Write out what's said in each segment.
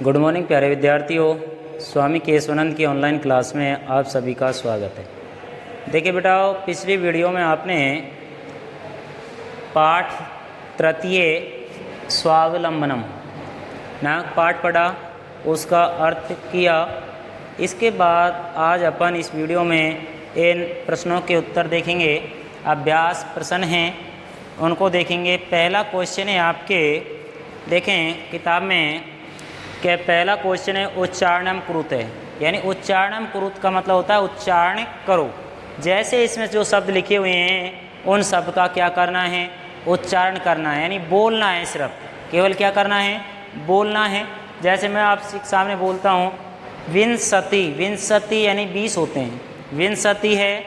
Good morning प्यारे विद्यार्थियों, स्वामी केशवानंद की ऑनलाइन क्लास में आप सभी का स्वागत है। देखिए बेटाओ, पिछली वीडियो में आपने पाठ तृतीय स्वावलंबनम नामक पाठ पढ़ा, उसका अर्थ किया। इसके बाद आज अपन इस वीडियो में इन प्रश्नों के उत्तर देखेंगे। अभ्यास प्रश्न हैं, उनको देखेंगे। पहला क्वेश्चन है आपके, देखें किताब में कि पहला क्वेश्चन है उच्चारणम कुरुते, यानी उच्चारणम कुरुत का मतलब होता है उच्चारण करो। जैसे इसमें जो शब्द लिखे हुए हैं उन शब्द का क्या करना है, उच्चारण करना है, यानी बोलना है। सिर्फ केवल क्या करना है, बोलना है। जैसे मैं आपके सामने बोलता हूँ विंशति, विंशति यानी 20 होते हैं। विंशति है,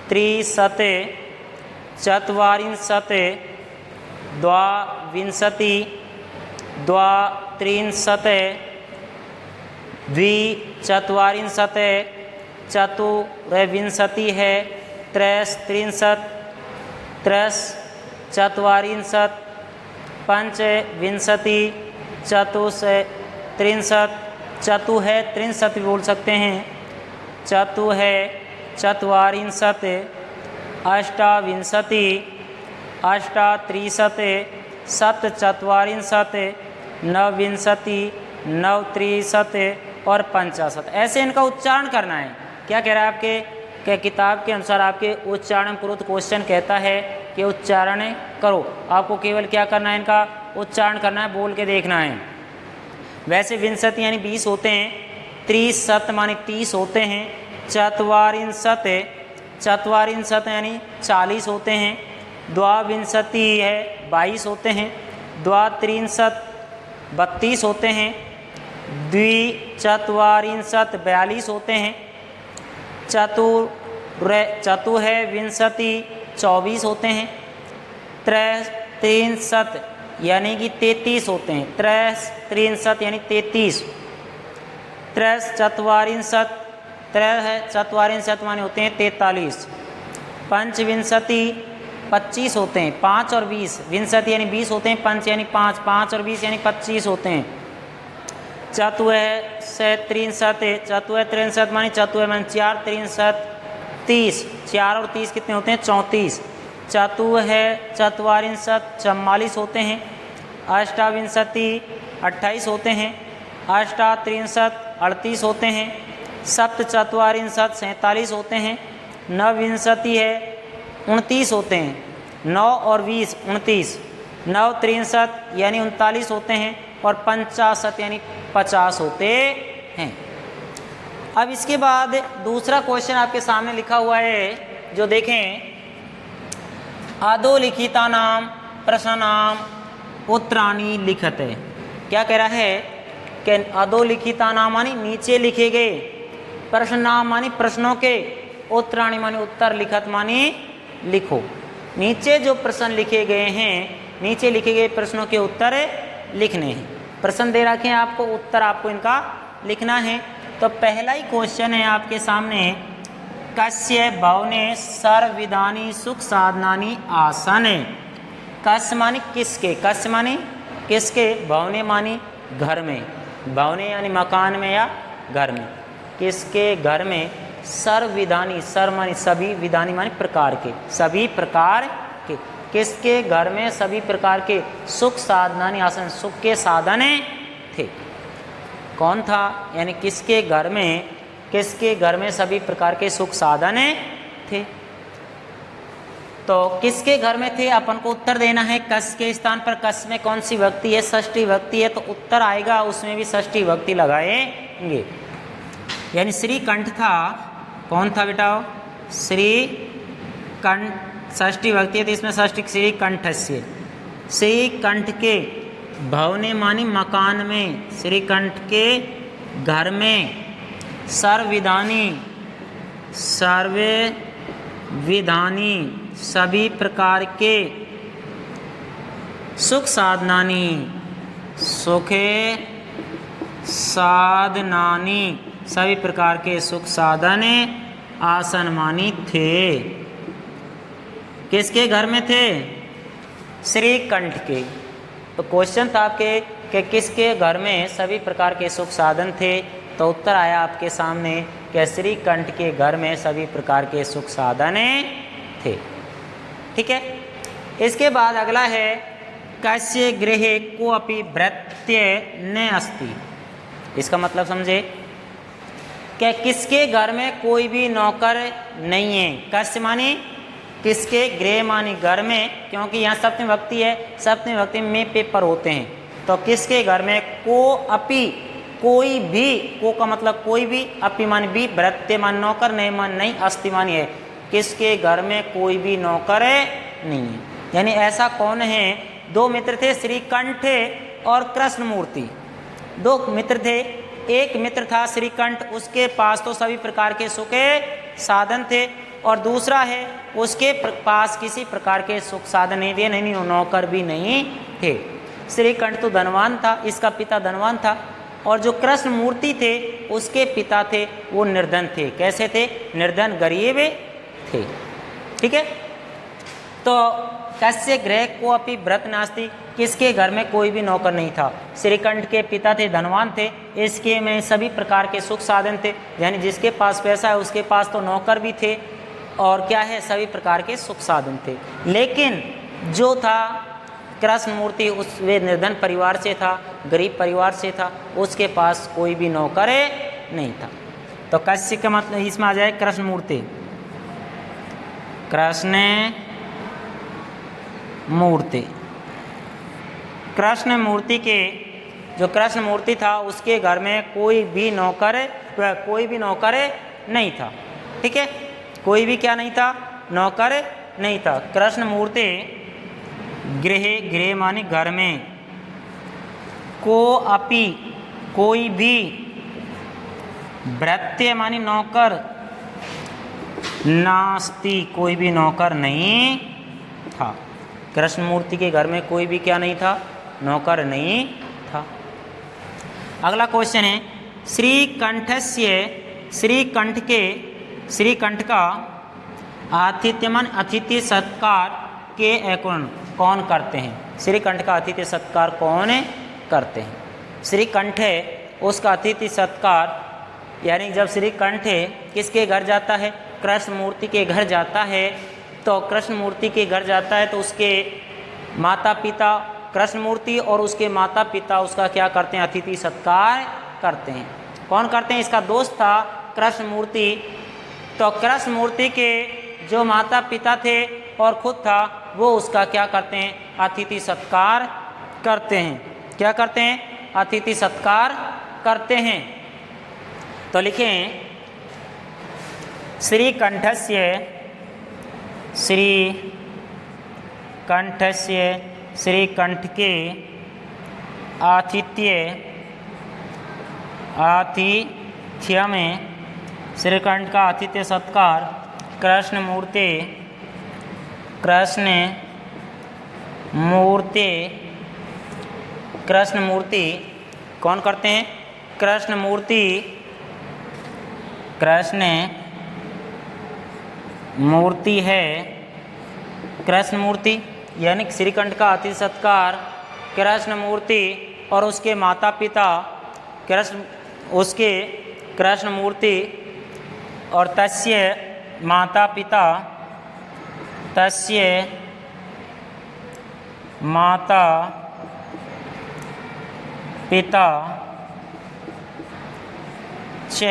त्रिशते, चत्वारिंशते, द्वाविंशति, द्वात्रिंशते, द्विचत्वारिंशते, चतुर्विंशति है, त्रयस्त्रिंशत्, त्रयश्चत्वारिंशत्, पंचविंशति, चतुस्त्रिंशत्, चतु है त्रिंशत् भी बोल सकते हैं, चतु है चत्वारिंशत्, अष्टाविंशति, अष्टात्रिशते, सप्तचत्वारिंशत्, नवविंशति, नवत्रिशते और पंचाशत। ऐसे इनका उच्चारण करना है। क्या कह रहा है आपके कि किताब के अनुसार आपके उच्चारण कुरुत क्वेश्चन कहता है कि उच्चारण करो। आपको केवल क्या करना है, इनका उच्चारण करना है, बोल के देखना है। वैसे विंशति यानी 20 होते हैं, त्रिशत मानी 30 होते हैं, चत्वारिंशत, चत्वारिंशत यानी 40 होते हैं, द्वाविंशति है 22 होते हैं, द्वात्रिंशत 32 होते हैं, द्विचत्वारिंशत 42 होते हैं, चतु है विंशति 24 होते हैं, त्रयस्त्रिंशत यानी कि 33 होते हैं, त्रयस्त्रिंशत यानी 33, त्रयश्चत्वारिंशत, त्रय है चत्वारिंशत माने होते हैं 43, पंचविंशति 25 होते हैं, 5 और 20, विंशति यानी 20 होते हैं, पंच यानी 5, 5 और 20 यानी 25 होते हैं। चतु है से त्रिंशत, चतु है त्रिंशत मानी चतु है मानी 4, त्रिंशत 30, 4 और 30 कितने होते हैं, 34। चतु है चत्वारिंशत 44 होते हैं, अष्टाविंशति 28 होते हैं, अष्टात्रिंशत 38 होते हैं, सप्तचत्वारिंशत 47 होते हैं, नवविंशति है 29 होते हैं, 9 और 20 29, नवत्रिंशत यानी 39 होते हैं और पंचाशत यानी 50 होते हैं। अब इसके बाद दूसरा क्वेश्चन आपके सामने लिखा हुआ है, जो देखें, अधोलिखिता नाम प्रश्नानाम उत्तराणि लिखते। क्या कह रहा है कि अधोलिखिता नाम मानी नीचे लिखे गए, प्रश्न नाम मानी प्रश्नों के, उत्तराणि मानी उत्तर, लिखत मानी लिखो। नीचे जो प्रश्न लिखे गए हैं, नीचे लिखे गए प्रश्नों के उत्तर लिखने हैं। प्रश्न दे रखे हैं आपको, उत्तर आपको इनका लिखना है। तो पहला ही क्वेश्चन है आपके सामने, कस्य भवने सर्वविधानि सुख साधनानि आसने। कस्य मानी किसके, कस्य मानी किसके, भवने मानी घर में, भवने यानी मकान में या घर में, किसके घर में, सर्वविधानि, सर्व मानी सभी, विधानि मानी प्रकार के, सभी प्रकार के, किसके घर में सभी प्रकार के सुख साधनानि आसन, सुख के साधन थे। कौन था, यानी किसके घर में, किसके घर में सभी प्रकार के सुख साधन थे। तो किसके घर में थे, अपन को उत्तर देना है। कस के स्थान पर कस में कौन सी विभक्ति है, षष्ठी विभक्ति है, तो उत्तर आएगा उसमें भी षष्ठी विभक्ति लगाएंगे। यानी श्रीकंठ था, कौन था बेटा, श्रीकंठ, षष्ठी विभक्ति है तो इसमें षष्ठी श्रीकंठस्य, श्रीकंठ के भवने मानी मकान में, श्रीकंठ के घर में, सर्वविधानि, सर्वे विधानि सभी प्रकार के, सुख साधनानि, सुखे साधनानि सभी प्रकार के सुख साधन आसन मानी थे। किसके घर में थे, श्रीकंठ के। तो क्वेश्चन था आपके कि किसके घर में सभी प्रकार के सुख साधन थे, तो उत्तर आया आपके सामने कि श्रीकंठ के घर में सभी प्रकार के सुख साधन थे। ठीक है। इसके बाद अगला है कस्य गृहे कोऽपि भृत्य न अस्ति। इसका मतलब समझे कि किसके घर में कोई भी नौकर नहीं है। कस्य मानी किसके, गृह मानी घर में, क्योंकि यहाँ सप्तमी विभक्ति है, सप्तमी विभक्ति में पेपर होते हैं। तो किसके घर में कोऽपि कोई भी, को का मतलब कोई भी, अपि मान भी, भृत्य मान नौकर, नहीं मान नहीं, अस्ति मानी है किसके घर में कोई भी नौकर नहीं है। यानी ऐसा कौन है, दो मित्र थे श्रीकंठ और कृष्णमूर्ति। दो मित्र थे, एक मित्र था श्रीकंठ, उसके पास तो सभी प्रकार के सुख साधन थे, और दूसरा है उसके पास किसी प्रकार के सुख साधन नहीं थे, नहीं नौकर भी नहीं थे। श्रीकंठ तो धनवान था, इसका पिता धनवान था, और जो कृष्ण मूर्ति थे उसके पिता थे वो निर्धन थे। कैसे थे, निर्धन गरीब थे। ठीक है। तो कस्य गृह कोऽपि भृत्य नास्ति, किसके घर में कोई भी नौकर नहीं था। श्रीकंठ के पिता थे, धनवान थे, इसके में सभी प्रकार के सुख साधन थे, यानी जिसके पास पैसा है उसके पास तो नौकर भी थे, और क्या है, सभी प्रकार के सुख साधन थे। लेकिन जो था कृष्ण मूर्ति, उस वे निर्धन परिवार से था, गरीब परिवार से था, उसके पास कोई भी नौकर नहीं था। तो कस्य का मतलब इसमें आ जाए कृष्ण मूर्ति, कृष्ण मूर्ति। कृष्ण मूर्ति के, जो कृष्ण मूर्ति था उसके घर में कोई भी नौकर नहीं था। ठीक है। कोई भी क्या नहीं था, नौकर नहीं था। कृष्ण मूर्ति गृह, गृह माने घर में, कोऽपि कोई भी, भृत्य माने नौकर, नास्ति कोई भी नौकर नहीं था। कृष्ण मूर्ति के घर में कोई भी क्या नहीं था, नौकर नहीं था। अगला क्वेश्चन है श्रीकंठस्य, श्रीकंठ का आतिथ्यमान अतिथि सत्कार के कौन करते हैं। श्रीकंठ का अतिथि सत्कार कौन करते हैं। श्रीकंठ है उसका अतिथि सत्कार, यानी जब श्रीकंठ किसके घर जाता है, कृष्ण मूर्ति के घर जाता है, तो कृष्ण मूर्ति के घर जाता है तो उसके माता पिता, कृष्ण मूर्ति और उसके माता पिता उसका क्या करते हैं, अतिथि सत्कार करते हैं। कौन करते हैं, इसका दोस्त था कृष्ण मूर्ति, तो कृष्ण मूर्ति के जो माता पिता थे और खुद था वो उसका क्या करते हैं, अतिथि सत्कार करते हैं। क्या करते हैं, अतिथि सत्कार करते हैं। तो लिखें श्रीकंठस्य, श्रीकंठ के आतिथ्य में, श्रीकंठ का आतिथ्य सत्कार कृष्ण मूर्ति कौन करते हैं, कृष्ण मूर्ति है, कृष्ण मूर्ति यानी श्रीकंठ का अतिथि सत्कार कृष्ण मूर्ति और उसके माता पिता, कृष्ण मूर्ति और तस्य माता पिता च,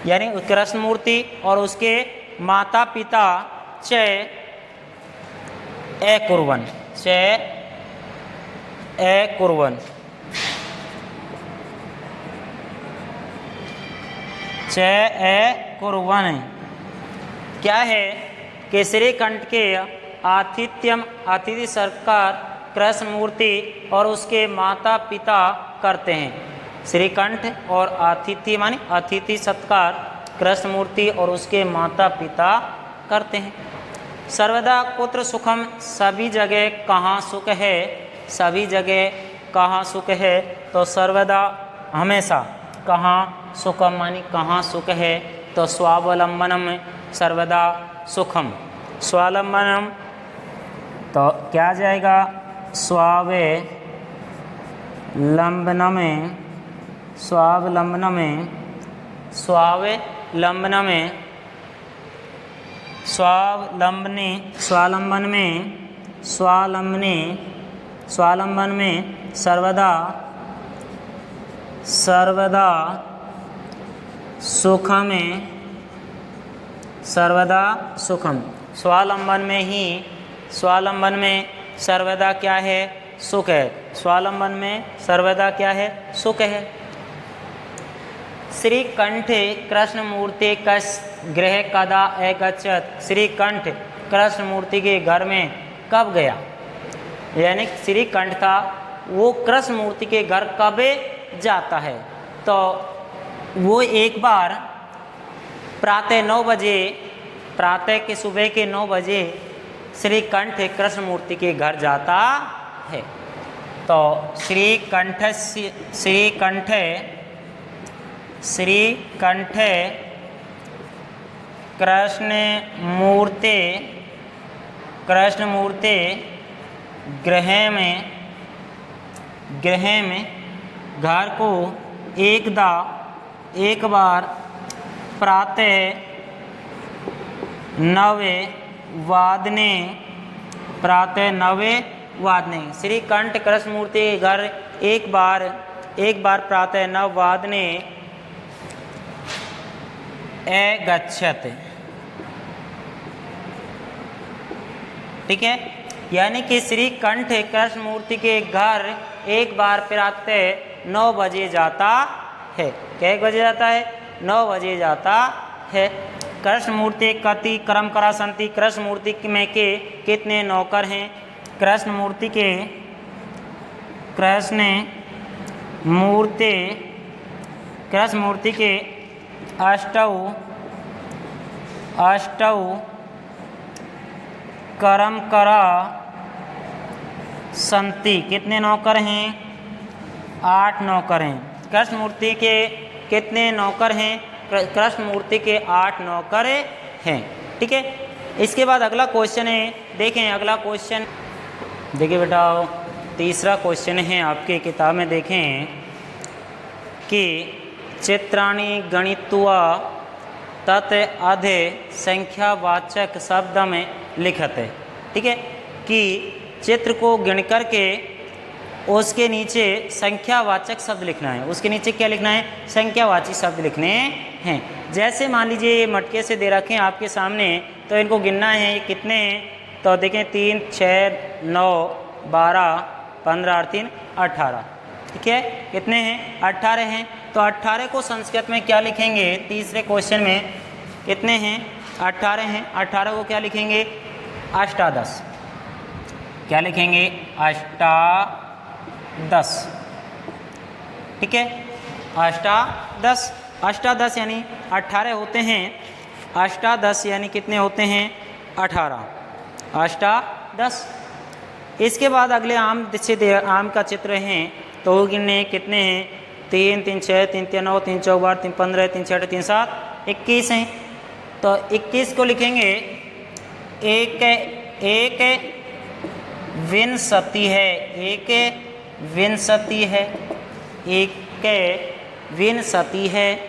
यानी कृष्ण मूर्ति और उसके माता पिता च अकुर्वन्, क्या है कि श्रीकंठ के अतिथि सत्कार कृष्ण मूर्ति और उसके माता पिता करते हैं। श्रीकंठ और अतिथि माने अतिथि सत्कार कृष्ण मूर्ति और उसके माता पिता करते हैं। सर्वदा कुत्र सुखम, सभी जगह कहाँ सुख है, सभी जगह कहाँ सुख है, तो सर्वदा हमेशा, कहाँ सुखम मानी कहाँ सुख है, तो स्वावलंबनम सर्वदा सुखम, स्वावलंबनम तो क्या आ जाएगा, स्वावे स्वावलंबन में सर्वदा सुखम स्वावलंबन में सर्वदा क्या है? सुख है। स्वावलंबन में सर्वदा क्या है? सुख है। श्रीकंठ कृष्णमूर्ति कस गृह कदा अगच्छत्। श्रीकंठ कृष्णमूर्ति के घर में कब गया? यानी श्रीकंठ था वो कृष्णमूर्ति के घर कब जाता है? तो वो एक बार प्रातः के सुबह के 9 बजे श्रीकंठ कृष्णमूर्ति के घर जाता है। तो श्रीकंठ कृष्णमूर्ति गृह में घर को एक बार प्रातः 9 वादने श्रीकंठ कृष्णमूर्ति के घर एक बार प्रातः 9 वादने अगच्छत्। ठीक है, यानी कि श्रीकंठ कृष्णमूर्ति के घर एक बार प्रातः 9 बजे जाता है। क्या बजे जाता है? 9 बजे जाता है। कृष्णमूर्ति कति क्रमकरा संति। कृष्णमूर्ति में के कितने नौकर हैं? कृष्णमूर्ति के अष्टौ क्रमकरा संति। कितने नौकर हैं? 8 नौकर हैं। कृष्णमूर्ति के कितने नौकर हैं? कृष्णमूर्ति के 8 नौकर हैं। ठीक है, इसके बाद अगला क्वेश्चन है, देखें अगला क्वेश्चन। देखिए बेटा, तीसरा क्वेश्चन है आपके किताब में, देखें कि चित्राणि गणित्वा तत् अधे संख्यावाचक शब्द में लिखते। ठीक है, कि चित्र को गिन करके उसके नीचे संख्यावाचक शब्द लिखना है। उसके नीचे क्या लिखना है? संख्यावाची शब्द लिखने हैं। जैसे मान लीजिए ये मटके से दे रखे हैं आपके सामने, तो इनको गिनना है कितने हैं। तो देखें 3, 6, 9, 12, 15 और 3 18। ठीक है, कितने हैं? 18 हैं। तो 18 को संस्कृत में क्या लिखेंगे? तीसरे क्वेश्चन में कितने हैं? 18 हैं। 18 को क्या लिखेंगे? अष्टादश। क्या लिखेंगे? अष्टादश। ठीक है, अष्टादश यानी 18 होते हैं। अष्टादश यानी कितने होते हैं? 18। अष्टादश। इसके बाद अगले आम का चित्र है, तो गिनने कितने हैं? 3, 3, 6, 3, 3, 9, 3, 4, 12, 3, 15, 3, 6, 3, 7, 21 हैं। तो 21 को लिखेंगे एक विंशति है। एक विंशति है।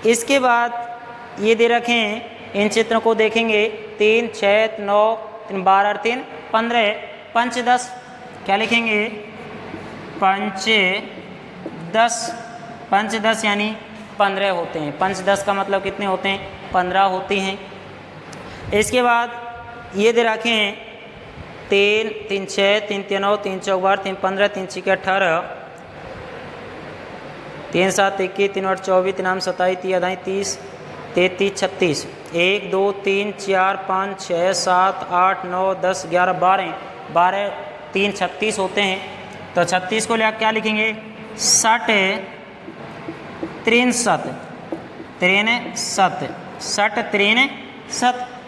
इसके बाद ये दे रखें, इन चित्रों को देखेंगे 3, 6, 9, 3, 12 और 3 15, पंचदश। क्या लिखेंगे? पंचदश यानी 15 होते हैं। पंचदश का मतलब कितने होते हैं? 15 होते हैं। इसके बाद ये दे रखे हैं 3, 3, 6, 3, 3, 9, 3, 4, 12, 3, 15, 3, 6, 18, 3, 7, 21, 3, 8, 24, 3, 9, 27, 3, 30, 33, 36, 1, 2, 3, 4, 5, 6, 7, 8, 9, 10, 11, 12, 3, 36 होते हैं। तो 36 को क्या लिखेंगे? 60, 63,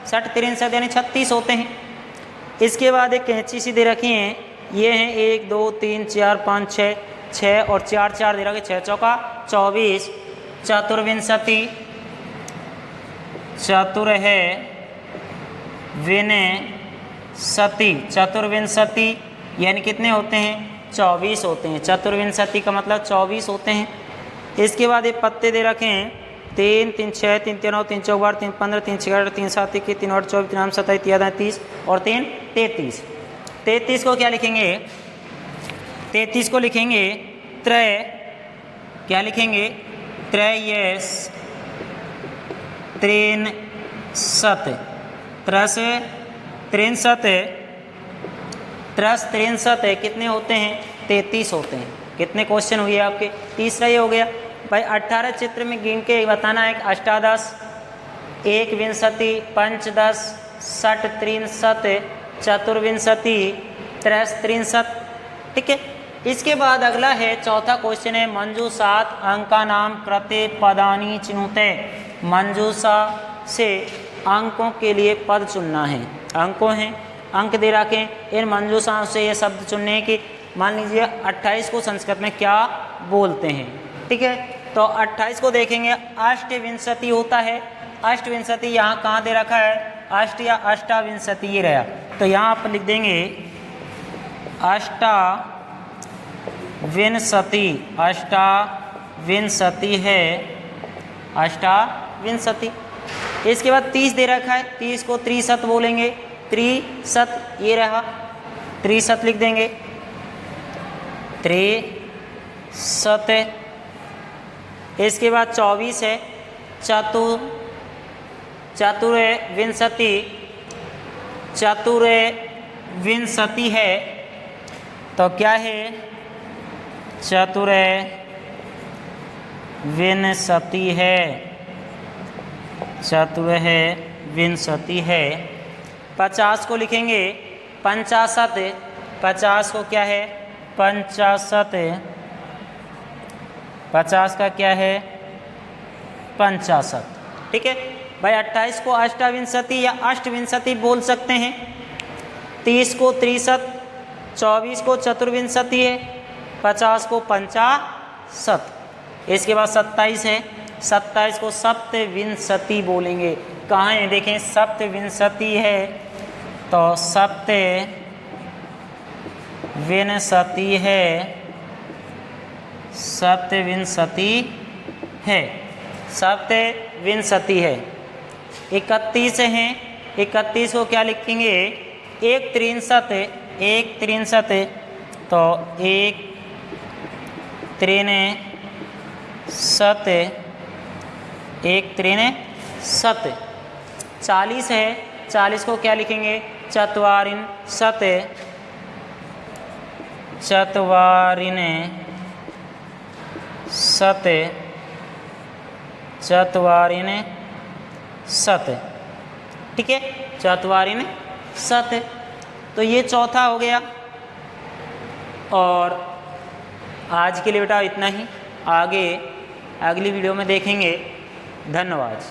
63 यानी 36 होते हैं। इसके बाद एक कैंची सी दे रखी हैं, ये हैं 1, 2, 3, 4, 5, 6 और 4 4 दे रखे, 6 चौका 24, चतुर्विंशति, चतुर्विंशति यानी कितने होते हैं? 24 होते हैं। चतुर्विंशति का मतलब 24 होते हैं। इसके बाद ये पत्ते दे रखे हैं 3 3 6 3 3 9 3 4 3 15 3 6 3 7 21 3 8 24 3 27 3 30 और 3 33। 33 को क्या लिखेंगे? 33 को लिखेंगे त्रय, क्या लिखेंगे? त्रयस त्रिंशत, त्रस त्रिंशत, त्रस त्रिंशत कितने होते हैं? 33 होते हैं। कितने क्वेश्चन हुए आपके? तीसरा ये हो गया भाई। 18 चित्र में गिन के बताना है। अष्टादश, एक विंशति, पंचदश, षट त्रिंशत, चतुर्विंशति, त्रयस त्रिंशत। ठीक है। इसके बाद अगला है चौथा क्वेश्चन है मंजूषात अंका नाम कृते पदानी चिनुते। मंजूषा से अंकों के लिए पद चुनना है। अंकों हैं, अंक दे रखे, इन मंजूषाओं से ये शब्द चुनने हैं कि मान लीजिए 28 को संस्कृत में क्या बोलते हैं। ठीक है। तो 28 को देखेंगे अष्टविंशति होता है। अष्टविंशति यहाँ कहाँ दे रखा है? अष्ट या अष्टाविंशति ये रहा। तो यहाँ आप लिख देंगे अष्टाविंशति। अष्टाविंशति है, अष्टाविंशति। इसके बाद 30 दे रखा है। 30 को त्रिशत बोलेंगे। त्रिशत ये रहा, त्रिशत लिख देंगे। त्रिशत। इसके बाद 24 है चतुर्विंशति। चतुर्विंशति है तो क्या है? चतुर्विंशति है, चतुर्विंशति है। 50 को लिखेंगे पंचाशत। 50 को क्या है? पंचाशत। 50 का क्या है? पंचाशत। ठीक है भाई। 28 को अष्टाविंशति या अष्टविंशति बोल सकते हैं। 30 को त्रिशत, 24 को चतुर्विंशति है, 50 को पंचाशत। इसके बाद 27 है। 27 को सप्तविंशति बोलेंगे। कहाँ है? देखें सप्तविंशति है तो सप्तविंशति है, सप्तविंशति है, सप्तविंशति है। 31 हैं। 31 को क्या लिखेंगे? एक त्रिंशत। एक त्रिंशत तो एक त्रिंशत, एक त्रिंशत। 40 है। 40 को क्या लिखेंगे? चत्वारिंशत। चत्वारिंशत, चत्वारिंशत। ठीक है, चत्वारिंशत। तो ये चौथा हो गया। और आज के लिए बेटा इतना ही। आगे अगली वीडियो में देखेंगे। धन्यवाद।